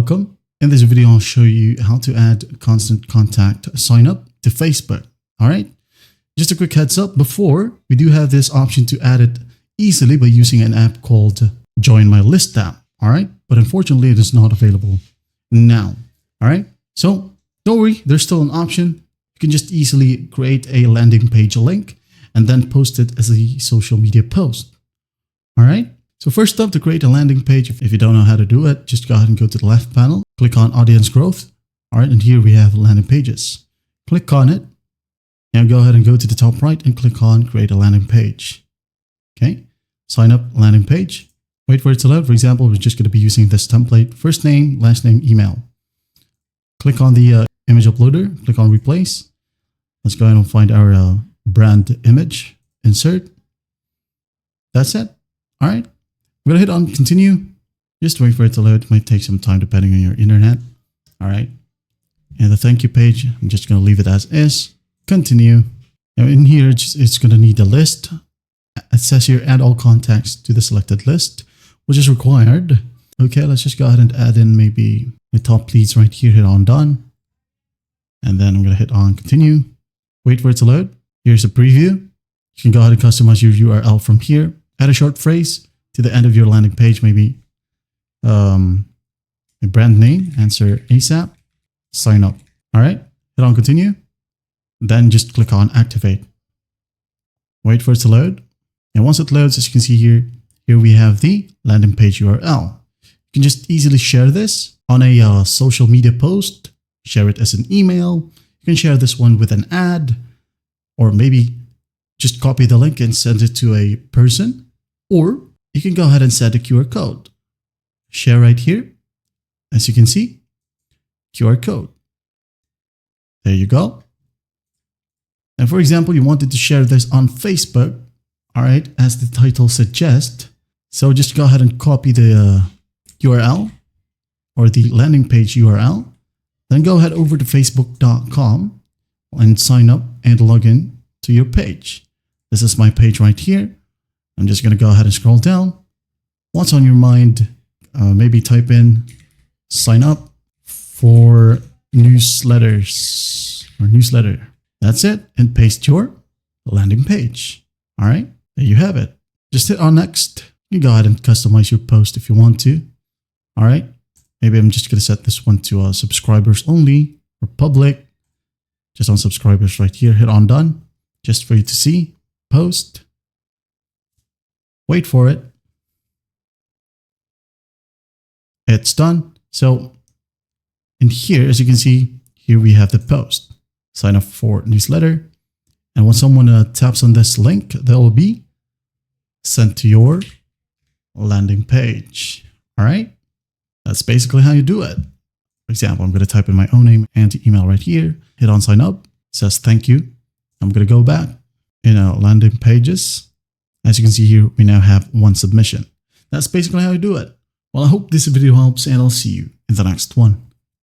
Welcome. In this video, I'll show you how to add constant contact sign up to Facebook. All right. Just a quick heads up before, we do have this option to add it easily by using an app called Join My List app. All right. But unfortunately, it is not available now. All right. So don't worry, there's still an option. You can just easily create a landing page link and then post it as a social media post. All right. So first up, to create a landing page, if you don't know how to do it, just go ahead and go to the left panel, click on audience growth. All right. And here we have landing pages. Click on it. Now go ahead and go to the top right and click on create a landing page. Okay. Sign up landing page. Wait for it to load. For example, we're just going to be using this template, first name, last name, email. Click on the image uploader, click on replace. Let's go ahead and find our brand image, insert. That's it. All right. I'm going to hit on continue. Just wait for it to load. It might take some time depending on your internet. All right. And the thank you page, I'm just going to leave it as is. Continue. Now in here, it's going to need a list. It says here, add all contacts to the selected list, which is required. Okay, let's just go ahead and add in maybe the top leads right here. Hit on done. And then I'm going to hit on continue. Wait for it to load. Here's a preview. You can go ahead and customize your URL from here. Add a short phrase to the end of your landing page, maybe a brand name, answer ASAP, sign up. All right, hit on continue. Then just click on activate. Wait for it to load. And once it loads, as you can see here we have the landing page URL. You can just easily share this on a social media post, share it as an email. You can share this one with an ad, or maybe just copy the link and send it to a person, or you can go ahead and set a QR code. Share right here. As you can see, QR code. There you go. And for example, you wanted to share this on Facebook, all right, as the title suggests. So just go ahead and copy the URL or the landing page URL. Then go ahead over to facebook.com and sign up and log in to your page. This is my page right here. I'm just going to go ahead and scroll down. What's on your mind? Maybe type in sign up for newsletters or newsletter. That's it. And paste your landing page. All right. There you have it. Just hit on next. You can go ahead and customize your post if you want to. All right. Maybe I'm just going to set this one to subscribers only or public. Just on subscribers right here. Hit on done. Just for you to see. Post. Wait for it. It's done. So in here, as you can see, here we have the post. Sign up for newsletter. And when someone taps on this link, that will be sent to your landing page. All right. That's basically how you do it. For example, I'm going to type in my own name and email right here. Hit on sign up. It says thank you. I'm going to go back in landing pages. As you can see here, we now have one submission. That's basically how you do it. Well, I hope this video helps, and I'll see you in the next one.